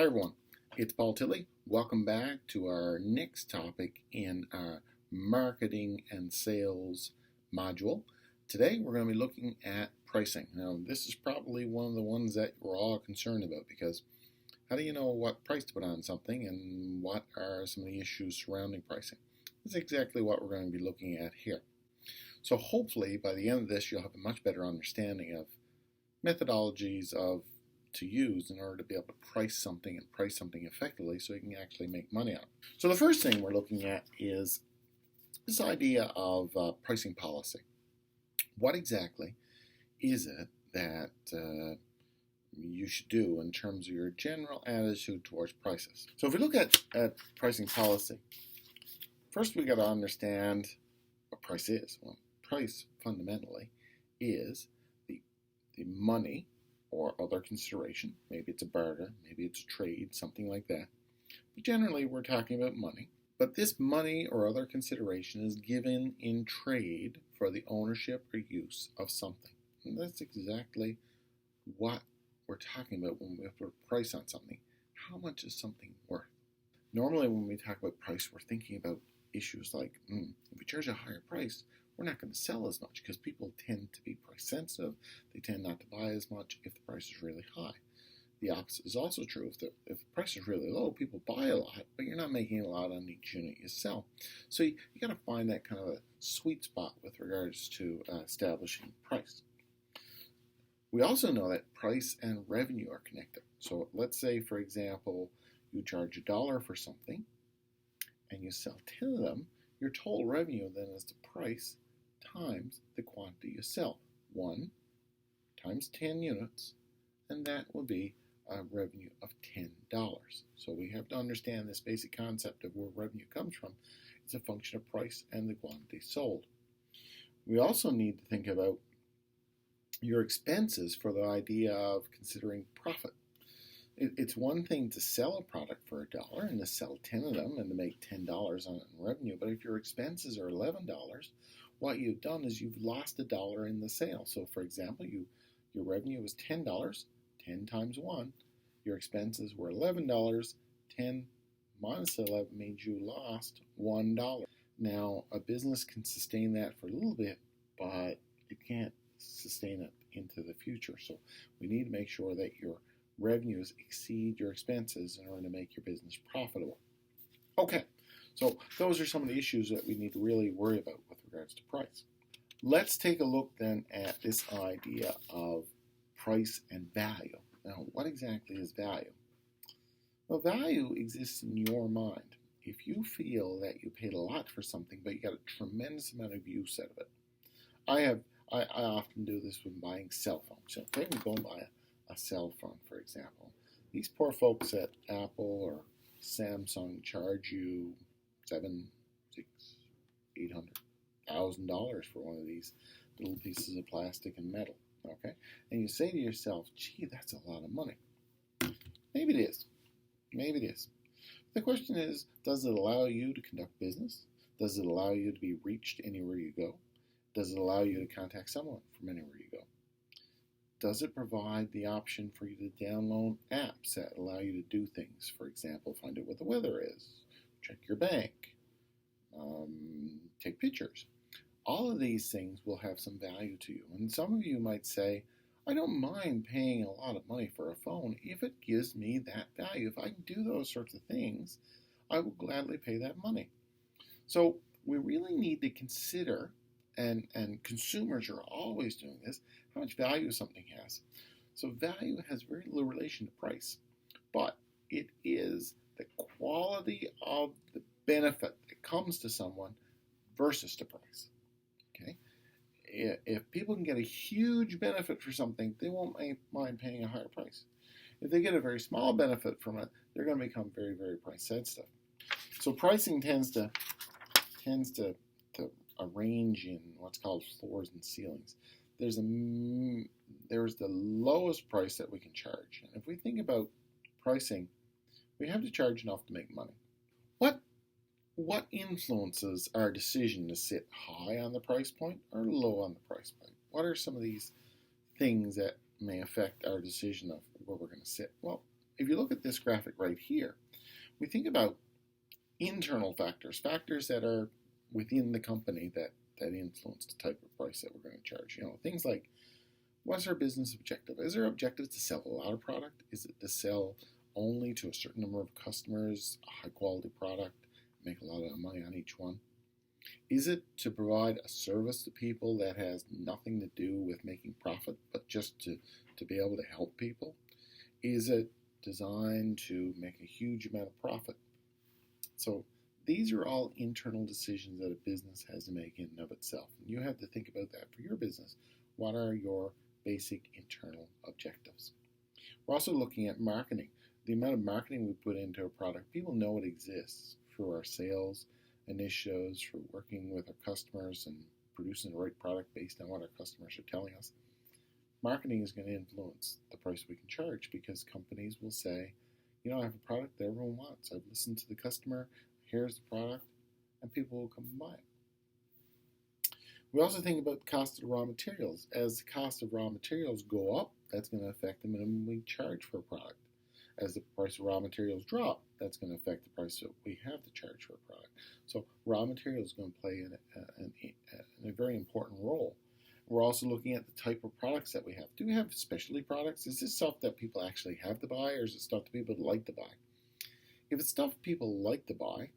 Hi everyone, it's Paul Tilley. Welcome back to our next topic in our marketing and sales module. Today we're going to be looking at pricing. Now this is probably one of the ones that we're all concerned about, because how do you know what price to put on something and what are some of the issues surrounding pricing? That's exactly what we're going to be looking at here. So hopefully by the end of this you'll have a much better understanding of methodologies to use in order to be able to price something and price something effectively so you can actually make money on it. So the first thing we're looking at is this idea of pricing policy. What exactly is it that you should do in terms of your general attitude towards prices? So if we look at pricing policy, first we got to understand what price is. Well, price fundamentally is the money or other consideration. Maybe it's a barter, maybe it's a trade, something like that. But generally we're talking about money. But this money or other consideration is given in trade for the ownership or use of something. And that's exactly what we're talking about when we put a price on something. How much is something worth? Normally when we talk about price, we're thinking about issues like, if we charge a higher price, we're not going to sell as much because people tend to be price sensitive. They tend not to buy as much if the price is really high. The opposite is also true. If the price is really low, people buy a lot, but you're not making a lot on each unit you sell. So you got to find that kind of a sweet spot with regards to establishing price. We also know that price and revenue are connected. So let's say, for example, you charge $1 for something and you sell 10 of them. Your total revenue then is the price times the quantity you sell. 1 times 10 units, and that will be a revenue of $10. So we have to understand this basic concept of where revenue comes from. It's a function of price and the quantity sold. We also need to think about your expenses for the idea of considering profit. It's one thing to sell a product for $1 and to sell 10 of them and to make $10 on it in revenue, but if your expenses are $11, what you've done is you've lost $1 in the sale. So for example, your revenue was $10, 10 times 1, your expenses were $11, 10 minus 11 means you lost $1. Now a business can sustain that for a little bit, but it can't sustain it into the future. So we need to make sure that your revenues exceed your expenses in order to make your business profitable. Okay, so those are some of the issues that we need to really worry about with regards to price. Let's take a look then at this idea of price and value. Now, what exactly is value? Well, value exists in your mind. If you feel that you paid a lot for something, but you got a tremendous amount of use out of it. I often do this when buying cell phones. So if we go and buy a cell phone, for example. These poor folks at Apple or Samsung charge you $700,000, $600,000, $800,000 for one of these little pieces of plastic and metal. Okay, and you say to yourself, "Gee, that's a lot of money." Maybe it is. Maybe it is. The question is, does it allow you to conduct business? Does it allow you to be reached anywhere you go? Does it allow you to contact someone from anywhere you go? Does it provide the option for you to download apps that allow you to do things? For example, find out what the weather is, check your bank, take pictures. All of these things will have some value to you. And some of you might say, I don't mind paying a lot of money for a phone if it gives me that value. If I can do those sorts of things, I will gladly pay that money. So we really need to consider, and consumers are always doing this, how much value something has. So value has very little relation to price, but it is the quality of the benefit that comes to someone versus the price. Okay? If people can get a huge benefit for something, they won't mind paying a higher price. If they get a very small benefit from it, they're going to become very, very price sensitive. So pricing tends to arrange in what's called floors and ceilings. There's the lowest price that we can charge. And if we think about pricing, we have to charge enough to make money. What influences our decision to sit high on the price point or low on the price point? What are some of these things that may affect our decision of where we're going to sit? Well, if you look at this graphic right here, we think about internal factors, factors that are within the company that influence the type of price that we're going to charge. Things like, what's our business objective? Is our objective to sell a lot of product? Is it to sell only to a certain number of customers, a high quality product, make a lot of money on each one? Is it to provide a service to people that has nothing to do with making profit, but just to be able to help people? Is it designed to make a huge amount of profit? So these are all internal decisions that a business has to make in and of itself. And you have to think about that for your business. What are your basic internal objectives? We're also looking at marketing. The amount of marketing we put into a product, people know it exists through our sales initiatives, for working with our customers and producing the right product based on what our customers are telling us. Marketing is going to influence the price we can charge, because companies will say, I have a product that everyone wants. I've listened to the customer. Here's the product, and people will come and buy it. We also think about the cost of the raw materials. As the cost of raw materials go up, that's going to affect the minimum we charge for a product. As the price of raw materials drop, that's going to affect the price that we have to charge for a product. So raw materials is going to play a very important role. We're also looking at the type of products that we have. Do we have specialty products? Is this stuff that people actually have to buy, or is it stuff that people like to buy? If it's stuff people like to buy,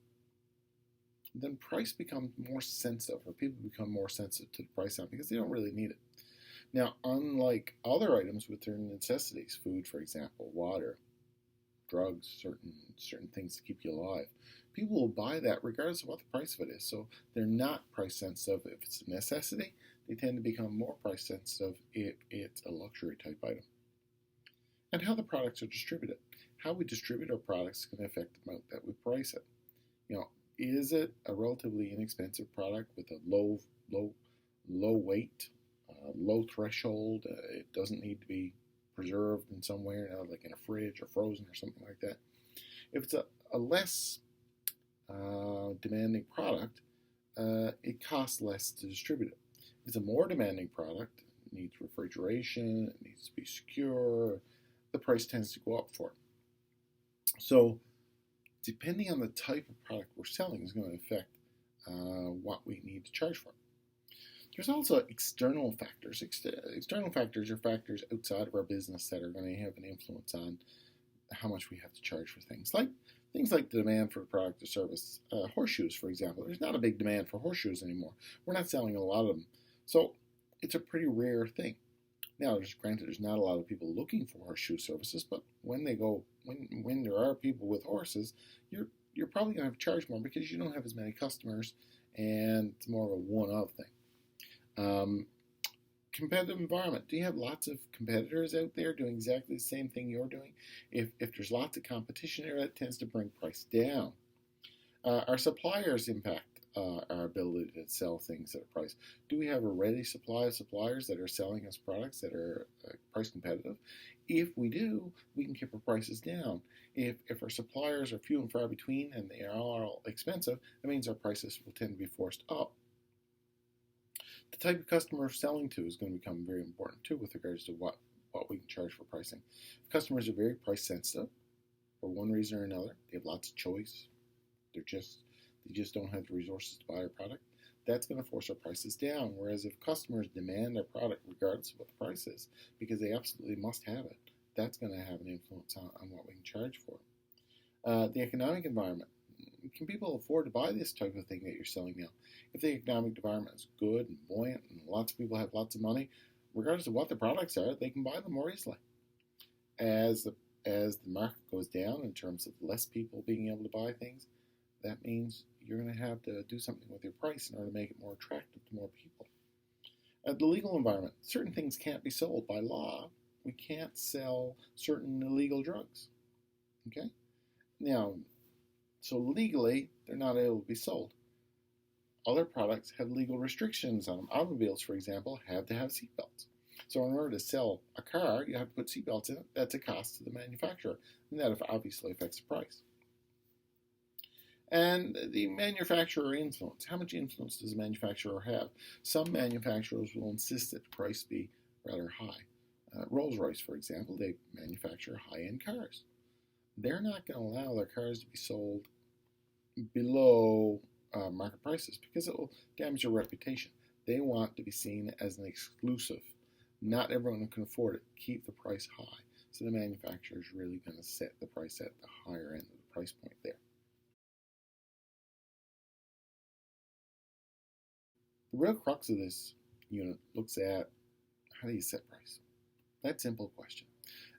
then price becomes more sensitive, or people become more sensitive to the price on it because they don't really need it. Now, unlike other items with their necessities, food, for example, water, drugs, certain things to keep you alive, people will buy that regardless of what the price of it is. So they're not price sensitive if it's a necessity. They tend to become more price sensitive if it's a luxury type item. And how the products are distributed. How we distribute our products can affect the amount that we price it. Is it a relatively inexpensive product with a low weight, low threshold? It doesn't need to be preserved in some way, like in a fridge or frozen or something like that. If it's a less demanding product, it costs less to distribute it. If it's a more demanding product, it needs refrigeration, it needs to be secure, the price tends to go up for it. So depending on the type of product we're selling is going to affect what we need to charge for. There's also external factors. External factors are factors outside of our business that are going to have an influence on how much we have to charge for things like the demand for a product or service. Horseshoes, for example. There's not a big demand for horseshoes anymore. We're not selling a lot of them. So it's a pretty rare thing. Now, granted, there's not a lot of people looking for horseshoe services, but when there are people with horses, you're probably going to have to charge more because you don't have as many customers, and it's more of a one-of thing. Competitive environment. Do you have lots of competitors out there doing exactly the same thing you're doing? If there's lots of competition there, that tends to bring price down. Our suppliers impact our ability to sell things at a price. Do we have a ready supply of suppliers that are selling us products that are price competitive? If we do, we can keep our prices down. If our suppliers are few and far between and they are all expensive, that means our prices will tend to be forced up. The type of customer we're selling to is going to become very important too with regards to what we can charge for pricing. If customers are very price sensitive for one reason or another, they have lots of choice, they just don't have the resources to buy our product, that's going to force our prices down. Whereas if customers demand our product regardless of what the price is, because they absolutely must have it, that's going to have an influence on what we can charge for. The economic environment. Can people afford to buy this type of thing that you're selling now? If the economic environment is good and buoyant and lots of people have lots of money, regardless of what the products are, they can buy them more easily. As the market goes down in terms of less people being able to buy things, that means you're going to have to do something with your price in order to make it more attractive to more people. The legal environment. Certain things can't be sold by law. We can't sell certain illegal drugs. Okay? Now, so legally, they're not able to be sold. Other products have legal restrictions on them. Automobiles, for example, have to have seatbelts. So in order to sell a car, you have to put seatbelts in it. That's a cost to the manufacturer. And that obviously affects the price. And the manufacturer influence. How much influence does a manufacturer have? Some manufacturers will insist that the price be rather high. Rolls-Royce, for example, they manufacture high-end cars. they're not going to allow their cars to be sold below market prices because it will damage your reputation. They want to be seen as an exclusive. Not everyone can afford it. Keep the price high. So the manufacturer is really going to set the price at the higher end of the price point there. The real crux of this unit looks at how do you set price? That simple question.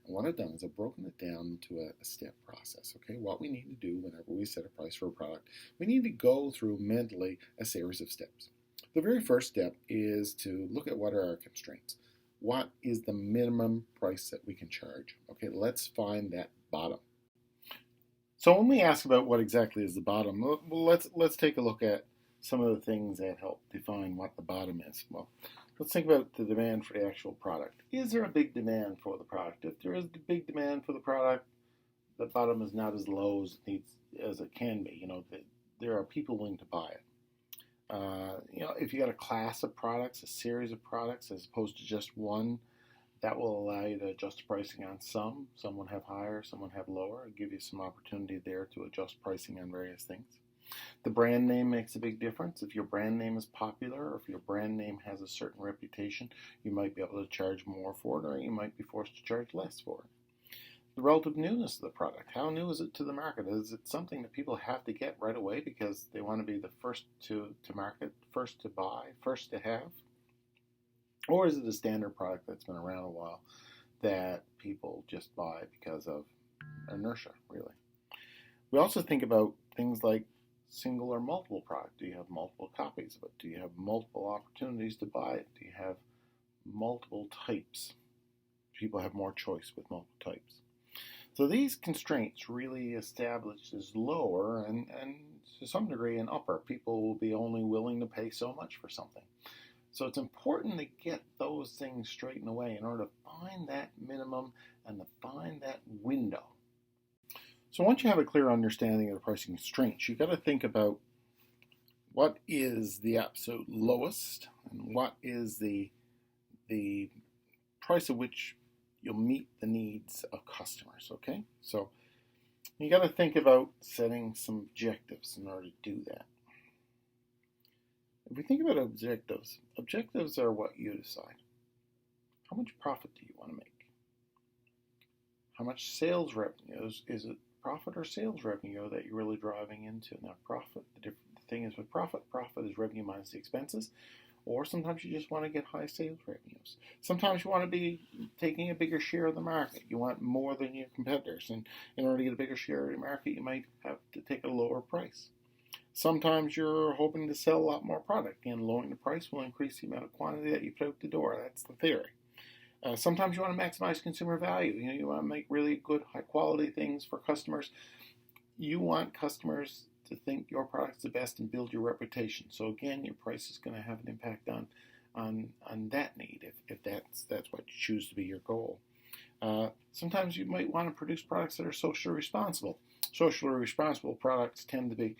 And what I've done is I've broken it down into a step process. Okay, what we need to do whenever we set a price for a product, we need to go through mentally a series of steps. The very first step is to look at what are our constraints. What is the minimum price that we can charge? Okay, let's find that bottom. So when we ask about what exactly is the bottom, well, let's take a look at some of the things that help define what the bottom is. Well, let's think about the demand for the actual product. Is there a big demand for the product? If there is a big demand for the product, the bottom is not as low as it can be. There are people willing to buy it. If you got a class of products, a series of products, as opposed to just one, that will allow you to adjust pricing on some. Some will have higher, some will have lower. It'll give you some opportunity there to adjust pricing on various things. The brand name makes a big difference. If your brand name is popular, or if your brand name has a certain reputation, you might be able to charge more for it, or you might be forced to charge less for it. The relative newness of the product. How new is it to the market? Is it something that people have to get right away because they want to be the first to market, first to buy, first to have? Or is it a standard product that's been around a while that people just buy because of inertia, really? We also think about things like single or multiple product. Do you have multiple copies of it? Do you have multiple opportunities to buy it? Do you have multiple types? People have more choice with multiple types. So these constraints really establish as lower and to some degree an upper. People will be only willing to pay so much for something. So it's important to get those things straightened away in order to find that minimum and to find that window. So once you have a clear understanding of the pricing constraints, you've got to think about what is the absolute lowest and what is the price at which you'll meet the needs of customers, okay? So you got to think about setting some objectives in order to do that. If we think about objectives, objectives are what you decide. How much profit do you want to make? How much sales revenue? Is it profit or sales revenue that you're really driving into? Now, profit, the thing is with profit is revenue minus the expenses. Or sometimes you just want to get high sales revenues. Sometimes you want to be taking a bigger share of the market. You want more than your competitors. And in order to get a bigger share of the market, you might have to take a lower price. Sometimes you're hoping to sell a lot more product, and lowering the price will increase the amount of quantity that you put out the door. That's the theory. Sometimes you want to maximize consumer value. You want to make really good, high-quality things for customers. You want customers to think your product's the best and build your reputation. So again, your price is going to have an impact on that need if that's what you choose to be your goal. Sometimes you might want to produce products that are socially responsible. Socially responsible products tend to be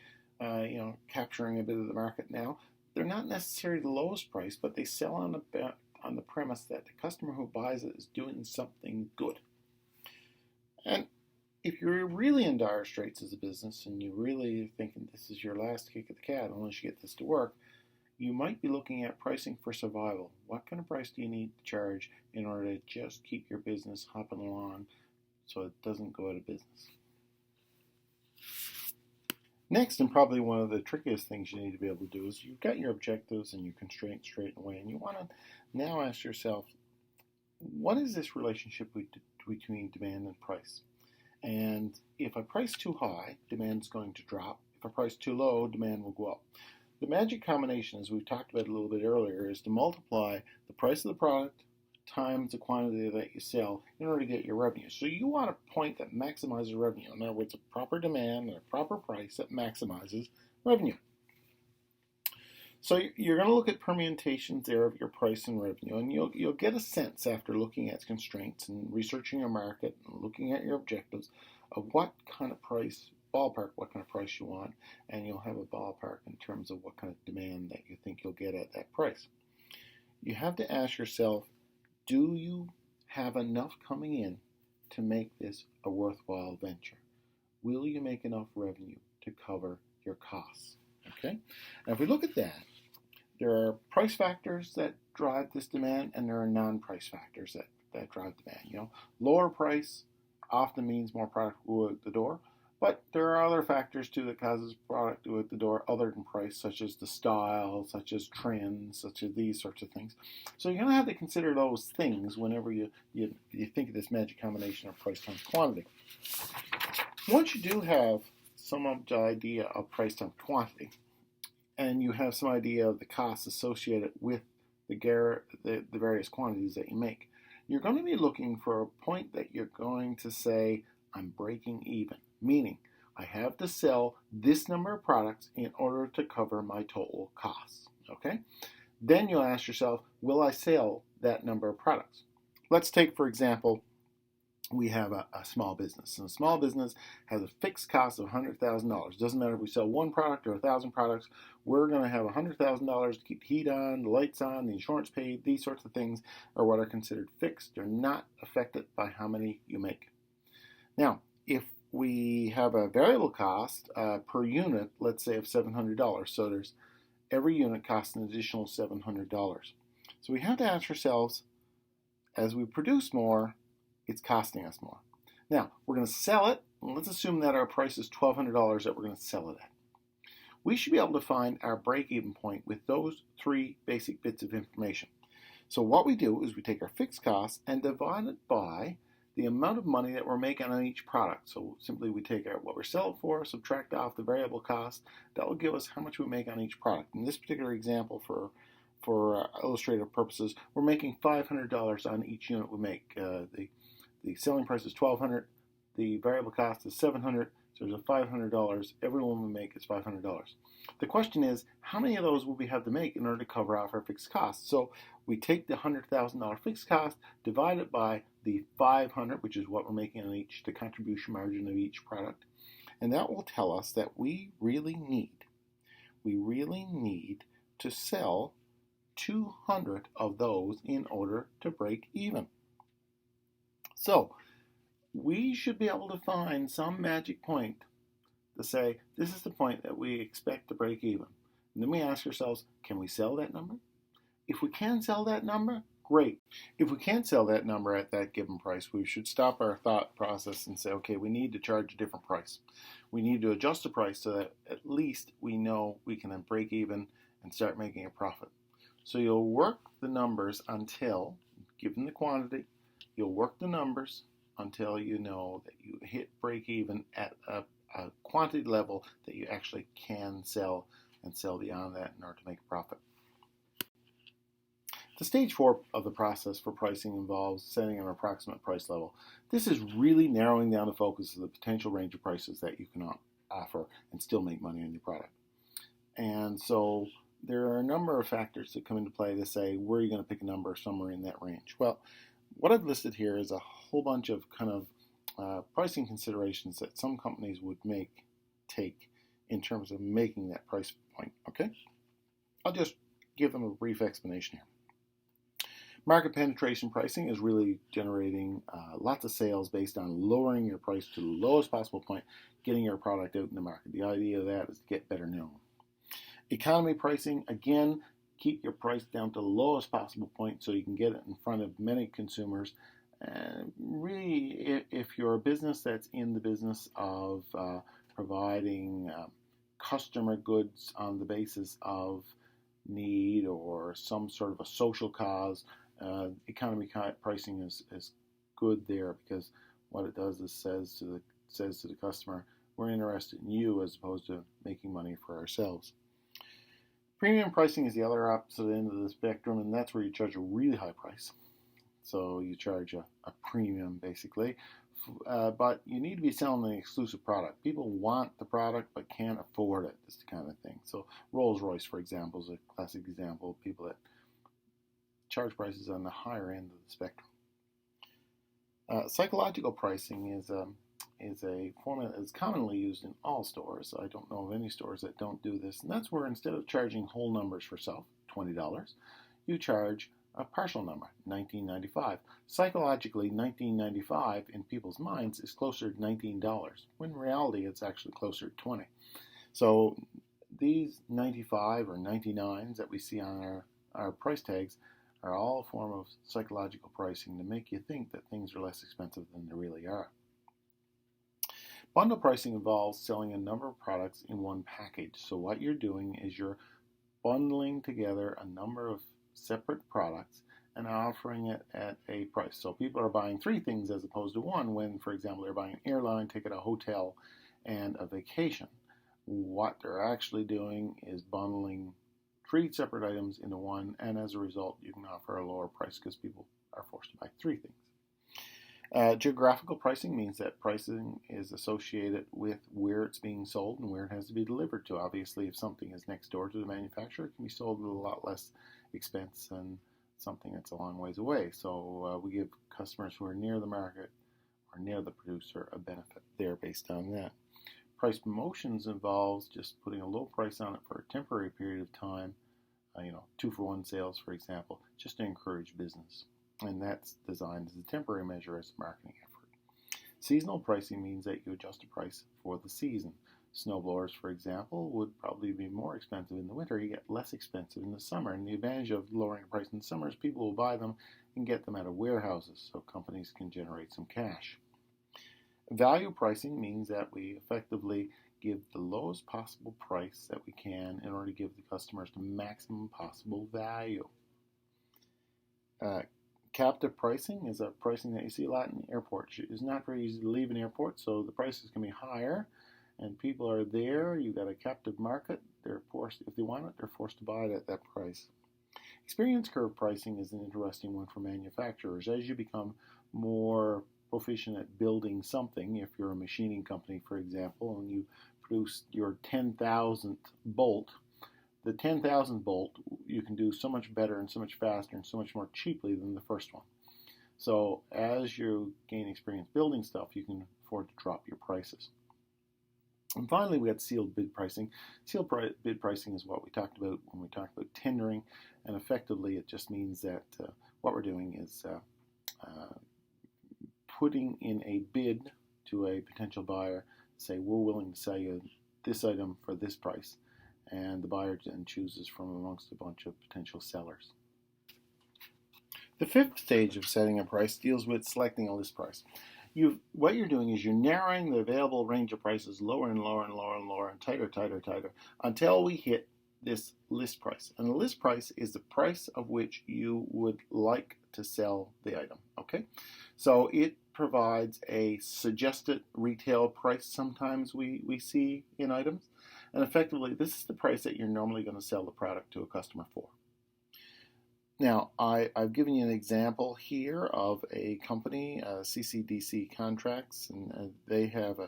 capturing a bit of the market now. They're not necessarily the lowest price, but they sell on the premise that the customer who buys it is doing something good. And if you're really in dire straits as a business and you're really thinking this is your last kick at the can unless you get this to work, you might be looking at pricing for survival. What kind of price do you need to charge in order to just keep your business hopping along so it doesn't go out of business? Next, and probably one of the trickiest things you need to be able to do is you've got your objectives and your constraints straightened away, and you want to now ask yourself, what is this relationship between demand and price? And if I price too high, demand is going to drop. If I price too low, demand will go up. The magic combination, as we've talked about a little bit earlier, is to multiply the price of the product times the quantity that you sell in order to get your revenue. So you want a point that maximizes revenue. In other words, a proper demand and a proper price that maximizes revenue. So you're going to look at permutations there of your price and revenue, and you'll get a sense after looking at constraints and researching your market and looking at your objectives of what kind of price, ballpark, what kind of price you want, and you'll have a ballpark in terms of what kind of demand that you think you'll get at that price. You have to ask yourself, do you have enough coming in to make this a worthwhile venture? will you make enough revenue to cover your costs? Okay? And if we look at that, there are price factors that drive this demand, and there are non-price factors that drive demand. Lower price often means more product will go out the door, but there are other factors too that causes product to go out the door other than price, such as the style, such as trends, such as these sorts of things. So you're going to have to consider those things whenever you think of this magic combination of price times quantity. Once you do have some idea of price times quantity, and you have some idea of the costs associated with the various quantities that you make, you're going to be looking for a point that you're going to say, I'm breaking even, meaning I have to sell this number of products in order to cover my total costs. Okay? Then you'll ask yourself, will I sell that number of products? Let's take, for example, we have a small business. And a small business has a fixed cost of $100,000. Doesn't matter if we sell one product or 1,000 products, we're going to have $100,000 to keep the heat on, the lights on, the insurance paid. These sorts of things are what are considered fixed. They're not affected by how many you make. Now, if we have a variable cost per unit, let's say of $700, so there's every unit costs an additional $700. So we have to ask ourselves, as we produce more, it's costing us more. Now, we're going to sell it, and let's assume that our price is $1,200 that we're going to sell it at. We should be able to find our break-even point with those three basic bits of information. So what we do is we take our fixed cost and divide it by the amount of money that we're making on each product. So simply we take what we're selling for, subtract off the variable cost. That will give us how much we make on each product. In this particular example, for illustrative purposes, we're making $500 on each unit we make. The selling price is $1,200. The variable cost is $700. So there's a $500. Every one we make is $500. The question is, how many of those will we have to make in order to cover off our fixed costs? So we take the $100,000 fixed cost, divide it by the $500, which is what we're making on the contribution margin of each product, and that will tell us that we really need to sell 200 of those in order to break even. So we should be able to find some magic point to say, this is the point that we expect to break even. And then we ask ourselves, can we sell that number? If we can sell that number, great. If we can't sell that number at that given price, we should stop our thought process and say, okay, we need to charge a different price. We need to adjust the price so that at least we know we can then break even and start making a profit. So you'll work the numbers until, given the quantity, you'll work the numbers until you know that you hit break even at a quantity level that you actually can sell and sell beyond that in order to make a profit. The stage 4 of the process for pricing involves setting an approximate price level. This is really narrowing down the focus of the potential range of prices that you can offer and still make money on your product. And so there are a number of factors that come into play to say, where are you going to pick a number somewhere in that range? Well, what I've listed here is a whole bunch of kind of pricing considerations that some companies would take in terms of making that price point. Okay, I'll just give them a brief explanation here. Market penetration pricing is really generating lots of sales based on lowering your price to the lowest possible point, getting your product out in the market. The idea of that is to get better known. Economy pricing, again, keep your price down to the lowest possible point so you can get it in front of many consumers. And really, if you're a business that's in the business of providing customer goods on the basis of need or some sort of a social cause, economy pricing is good there, because what it does is says to the customer, we're interested in you as opposed to making money for ourselves. Premium pricing is the other opposite end of the spectrum, and that's where you charge a really high price. So you charge a premium, basically, but you need to be selling an exclusive product. People want the product but can't afford it. This kind of thing. So Rolls-Royce, for example, is a classic example of people that charge prices on the higher end of the spectrum. Psychological pricing is a format that's commonly used in all stores. I don't know of any stores that don't do this, and that's where instead of charging whole numbers for self, $20, you charge a partial number, 1995. Psychologically, 1995 in people's minds is closer to $19, when in reality it's actually closer to 20. So these 95 or 99s that we see on our price tags are all a form of psychological pricing to make you think that things are less expensive than they really are. Bundle pricing involves selling a number of products in one package. So what you're doing is you're bundling together a number of separate products and offering it at a price. So people are buying 3 things as opposed to one when, for example, they're buying an airline ticket, a hotel, and a vacation. What they're actually doing is bundling 3 separate items into one, and as a result, you can offer a lower price because people are forced to buy 3 things. Geographical pricing means that pricing is associated with where it's being sold and where it has to be delivered to. Obviously, if something is next door to the manufacturer, it can be sold at a lot less expense than something that's a long ways away. So we give customers who are near the market or near the producer a benefit there based on that. Price promotions involves just putting a low price on it for a temporary period of time, 2-for-1 sales, for example, just to encourage business. And that's designed as a temporary measure as a marketing effort. Seasonal pricing means that you adjust the price for the season. Snowblowers, for example, would probably be more expensive in the winter, yet less expensive in the summer. And the advantage of lowering the price in the summer is people will buy them and get them out of warehouses, so companies can generate some cash. Value pricing means that we effectively give the lowest possible price that we can in order to give the customers the maximum possible value. Captive pricing is a pricing that you see a lot in airports. It's not very easy to leave an airport, so the prices can be higher, and people are there. You've got a captive market. They're forced, if they want it, they're forced to buy it at that price. Experience curve pricing is an interesting one for manufacturers. As you become more proficient at building something, if you're a machining company, for example, and you produce your 10,000th bolt, the 10,000 bolt you can do so much better and so much faster and so much more cheaply than the first one. So as you gain experience building stuff, you can afford to drop your prices. And finally, we got sealed bid pricing. Sealed bid pricing is what we talked about when we talked about tendering, and effectively it just means that what we're doing is putting in a bid to a potential buyer, say we're willing to sell you this item for this price, and the buyer then chooses from amongst a bunch of potential sellers. The 5th stage of setting a price deals with selecting a list price. What you're doing is you're narrowing the available range of prices lower and lower and lower and lower and tighter until we hit this list price. And the list price is the price of which you would like to sell the item. Okay, so it provides a suggested retail price sometimes we see in items. And effectively, this is the price that you're normally going to sell the product to a customer for. Now, I've given you an example here of a company, CCDC Contracts, and they have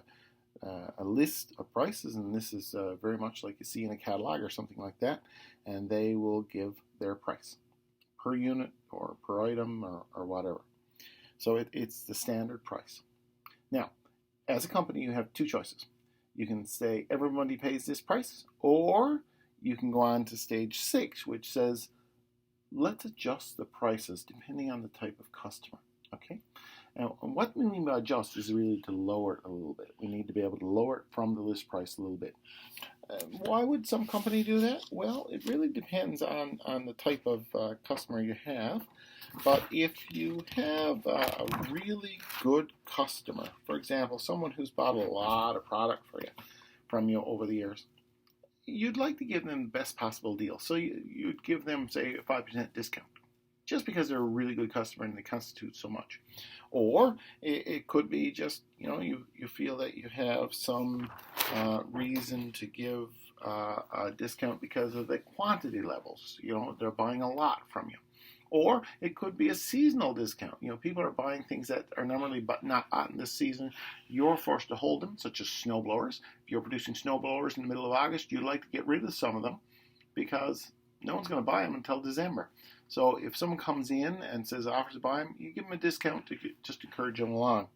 a list of prices, and this is very much like you see in a catalog or something like that, and they will give their price per unit or per item or whatever. So it's the standard price. Now, as a company, you have 2 choices. You can say everybody pays this price, or you can go on to stage 6, which says let's adjust the prices depending on the type of customer. Okay, and what we mean by adjust is really to lower it a little bit. We need to be able to lower it from the list price a little bit. Why would some company do that? Well, it really depends on the type of customer you have. But if you have a really good customer, for example, someone who's bought a lot of product from you over the years, you'd like to give them the best possible deal. So you'd give them, say, a 5% discount, just because they're a really good customer and they constitute so much. Or it could be just, you feel that you have some reason to give a discount because of the quantity levels. They're buying a lot from you. Or it could be a seasonal discount. People are buying things that are normally not out in this season. You're forced to hold them, such as snowblowers. If you're producing snowblowers in the middle of August, you'd like to get rid of some of them because no one's going to buy them until December. So if someone comes in and says offers to buy them, you give them a discount to just encourage them along.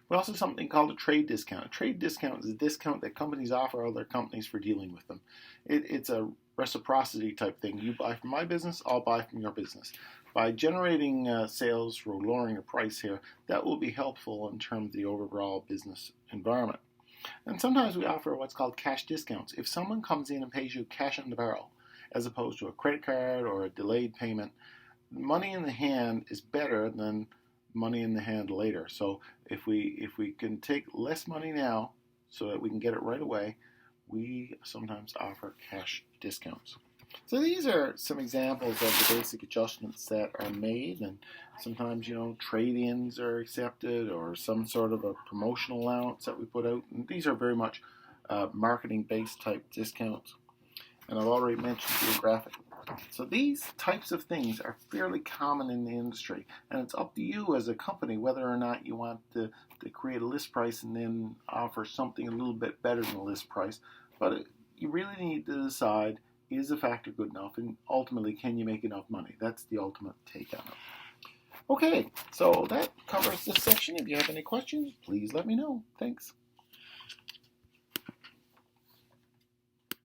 We also have something called a trade discount. A trade discount is a discount that companies offer other companies for dealing with them. It's a reciprocity type thing. You buy from my business, I'll buy from your business. By generating sales through lowering the price here, that will be helpful in terms of the overall business environment. And sometimes we offer what's called cash discounts. If someone comes in and pays you cash on the barrel, as opposed to a credit card or a delayed payment, money in the hand is better than money in the hand later. So if we can take less money now so that we can get it right away, we sometimes offer cash discounts. So these are some examples of the basic adjustments that are made, and sometimes, trade-ins are accepted or some sort of a promotional allowance that we put out. And these are very much marketing-based type discounts. And I've already mentioned geographic. So these types of things are fairly common in the industry, and it's up to you as a company whether or not you want to create a list price and then offer something a little bit better than the list price. But you really need to decide, is the factor good enough, and ultimately, can you make enough money? That's the ultimate take on it. Okay, so that covers this section. If you have any questions, please let me know. Thanks.